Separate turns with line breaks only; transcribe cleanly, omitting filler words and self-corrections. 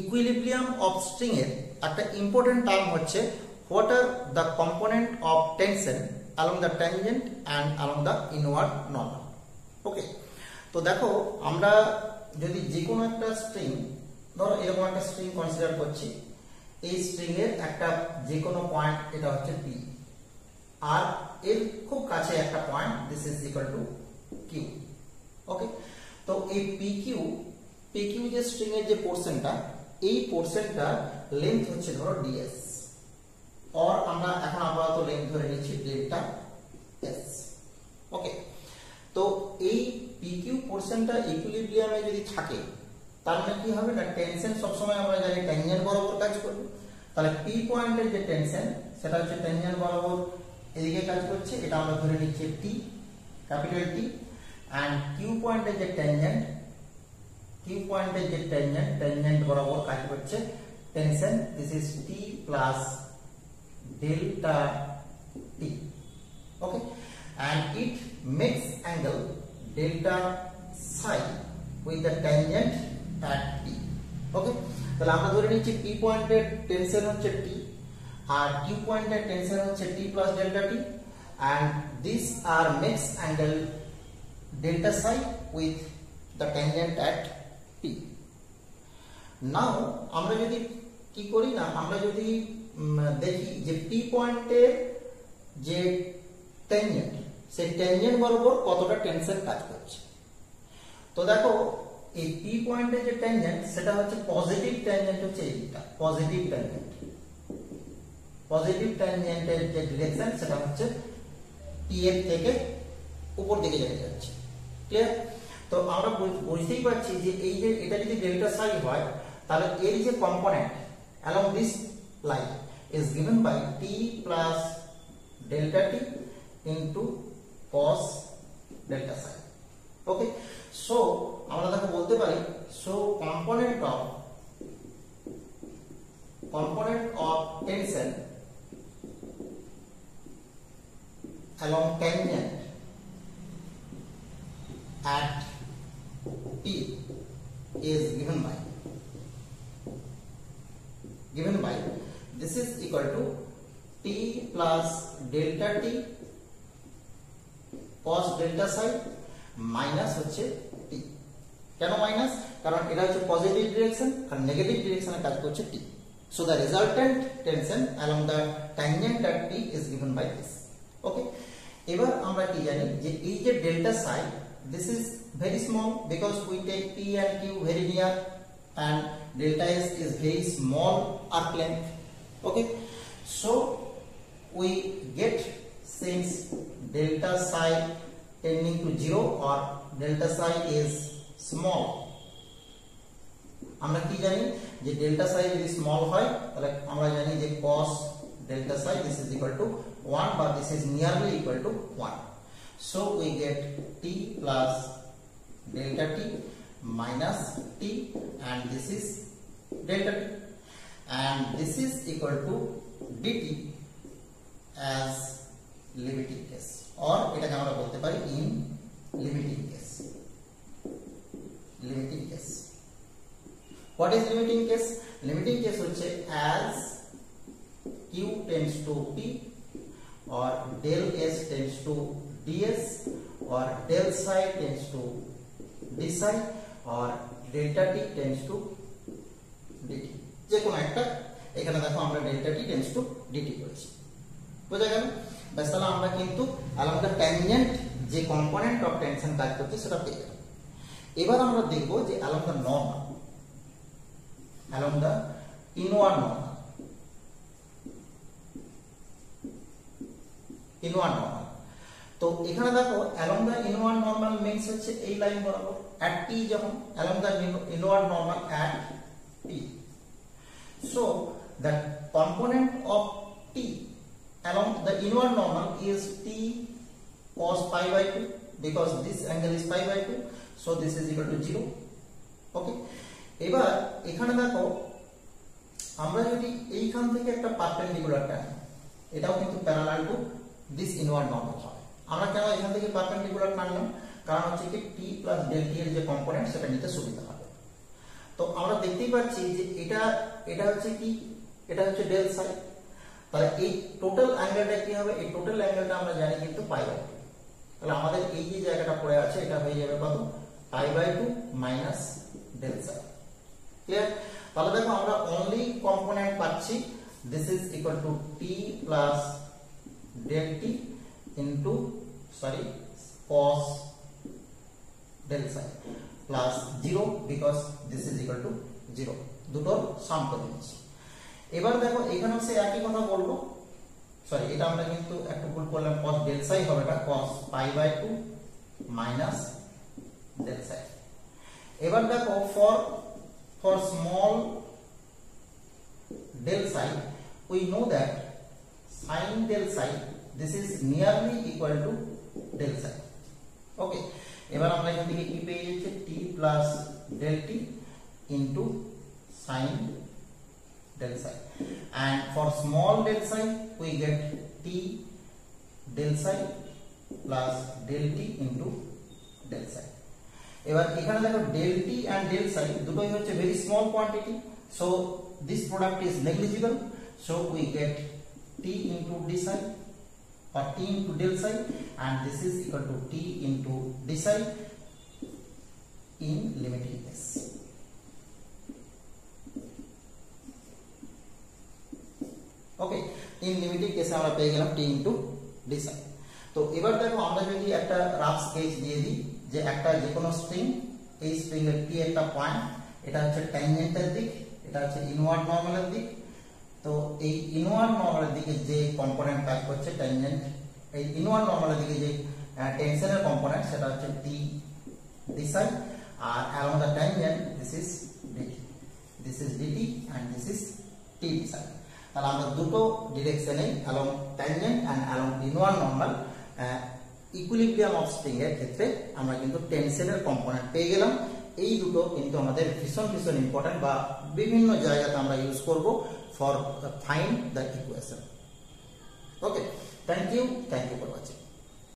Equilibrium of string এর একটা important term হচ্ছে what are the component of tension along the tangent and along the inward normal. ওকে, তো দেখো আমরা যদি যে কোনো একটা স্ট্রিং, ধরো এরকম একটা স্ট্রিং কনসিডার করছি, এই স্ট্রিং এর একটা যে কোনো পয়েন্ট এটা হচ্ছে পি, আর এর খুব কাছে একটা point this is equal to Q. Okay, তো এই পি কিউ যে স্ট্রিং এর যে পোরশনটা, এই পোরশনটা লেন্থ হচ্ছে ধরো ডিএস, और আমরা এখন আপাতত লেন্থ ধরে নিচ্ছি ডেল্টা এস। ওকে, তো এই PQ পোরশনটা ইকুইলিব্রিয়ামে যদি থাকে তার মানে কি হবে না, টেনশন সব সময় আমরা জানি ট্যানজেন্ট বরাবর কাজ করবে, তাহলে পি পয়েন্টের যে টেনশন সেটা হচ্ছে ট্যানজেন্ট বরাবর এদিকে কাজ করছে, এটা আমরা ধরে নিচ্ছি টি, ক্যাপিটাল টি, এন্ড কিউ পয়েন্টের যে ট্যানজেন্ট বরাবর কাজ করছে tension, this is T plus delta t. Okay, and it makes angle delta psi with the tangent at t. Okay, তাহলে আমরা ধরে নিচ্ছি p পয়েন্টের টেনশন হচ্ছে t আর q পয়েন্টের টেনশন হচ্ছে t plus delta t, and these are makes angle delta psi with the tangent at t. Now আমরা যদি কি করি না, আমরা যদি দেখি যে পি পয়েন্টের যে ট্যানজেন্ট, সেই ট্যানজেন্ট বরাবর কতটা টেনশন কাজ করছে। তো দেখো এই পি পয়েন্টের যে ট্যানজেন্ট সেটা হচ্ছে পজিটিভ ট্যানজেন্ট, হচ্ছে এইটা পজিটিভ ট্যানজেন্টের যে ডিরেকশন সেটা হচ্ছে টি এর থেকে উপর দিকে যাচ্ছে। ক্লিয়ার? তো আমরা বুঝতেই পারছি যে এই যে এটা যদি ডেল্টা সাই হয় তাহলে এর যে component along this line is given by t plus delta t into cos delta psi. Okay, so আমরা তাকে বলতে পারি, so component of tension along tangent at t is given by this is equal to t plus delta t cos delta psi minus হচ্ছে t। কেন minus? কারণ এটা হচ্ছে positive direction আর negative ডিরেকশনে কাজ করছে t, so the resultant tension along the tangent at t is given by this. Okay, এবার আমরা কি জানি যে এই যে delta psi, this is very small because we take p and q very near and delta s is very small arc length. Okay, so we get, since delta psi tending to 0 or delta psi is small, আমরা কি জানি যে delta psi যদি small হয় তাহলে আমরা জানি যে cos delta psi this is equal to 1 but this is nearly equal to 1, so we get t plus delta t minus t, and this is delta t, and this is equal to dt as limiting case, or এটাকে আমরা বলতে পারি in limiting case. What is limiting case? Limiting case হচ্ছে as q tends to p, or del s tends to ds, or del psi tends to d psi, or delta t tends to dt, যে কোনো একটা। এখানে দেখো আমরা delta t tends to dt করেছি, বোঝা গেল? ব্যাস, তাহলে আমরা কিন্তু along the tangent যে কম্পোনেন্ট অফ টেনশন কাজ করছে সেটা পেয়ে গেলাম। এবার আমরা দেখব যে along the normal, along the inward normal, তো এখানে দেখো along the inward normal means হচ্ছে এই লাইন বরাবর at t, যখন along the inward normal at t, so the component of t along the inward normal is t cos pi by 2 because this angle is pi by 2, so this is equal to 0. Okay, এবার এখানে দেখো আমরা যদি এইখান থেকে একটা perpendicular টানি, এটাও কিন্তু parallel to this inward normal হবে। আমরা কেন এখান থেকে পারপেন্ডিকুলার টানলাম? কারণ হচ্ছে কি t plus del t এর যে কম্পোনেন্ট সেটা নিতে সুবিধা হবে। তো আমরা দেখতেই পাচ্ছি যে এটা হচ্ছে কি, এটা হচ্ছে ডেল সাই। তাহলে এই টোটাল অ্যাঙ্গেলটা কি হবে, এই টোটাল অ্যাঙ্গেলটা আমরা জানি কিন্তু পাই বাই 2। তাহলে আমাদের এই যে জায়গাটা পড়ে আছে এটা হয়ে যাবে কত, pi by 2 minus del psi. Clear? তাহলে দেখো আমরা অনলি কম্পোনেন্ট পাচ্ছি, this is equal to T plus del T into cos del psi plus 0 because this is equal to 0, দুটোর সাম করে নিচ্ছি। এবার দেখো এখানেও সে একই কথা বলবো, এটা আমরা কিন্তু একটু ভুল করলাম, cos del psi হবে এটা cos pi by 2 minus del psi। এবার দেখো for small del psi we know that sin del psi this is nearly equal to del psi। ওকে, এবার আমরা এখান থেকে কি পেয়ে যাচ্ছি, t plus del t into sin del psi, and for small del psi we get t del psi plus del t into del psi। এবার এখানে দেখো del t and del psi দুটোই হচ্ছে very small quantity, so this product is negligible, so we get t into d psi or t into del psi, and this is equal to t into d psi in limiting case। Okay, in limiting কেসে আমরা পেয়ে গেলাম t into d psi। তো এবার দেখো আমরা যদি একটা রাফ স্কেচ দিয়ে দিই যে একটা যে কোনো স্ট্রিং, এই স্ট্রিং এর p একটা পয়েন্ট, এটা হচ্ছে ট্যানজেন্টের দিক, এটা হচ্ছে ইনওয়ার্ড নরমালের দিক। তো এই ইনওয়ার্ড নরমালের দিকে যে কম্পোনেন্ট কাজ করছে ট্যানজেন্ট, এই ইনওয়ার্ড নরমালের দিকে যে টেনশনের কম্পোনেন্ট সেটা হচ্ছে t d psi, R along the tangent this is dt and this is t d psi। তাহলে আমরা দুটো ডিরেকশনে along tangent and along inward normal equilibrium of string এর ক্ষেত্রে আমরা কিন্তু টেনশনের কম্পোনেন্ট পেয়ে গেলাম। এই দুটো কিন্তু আমাদের ভীষণ ইম্পর্টেন্ট বা বিভিন্ন জায়গাতে আমরা ইউজ করব for find the equation. Okay, thank you for watching.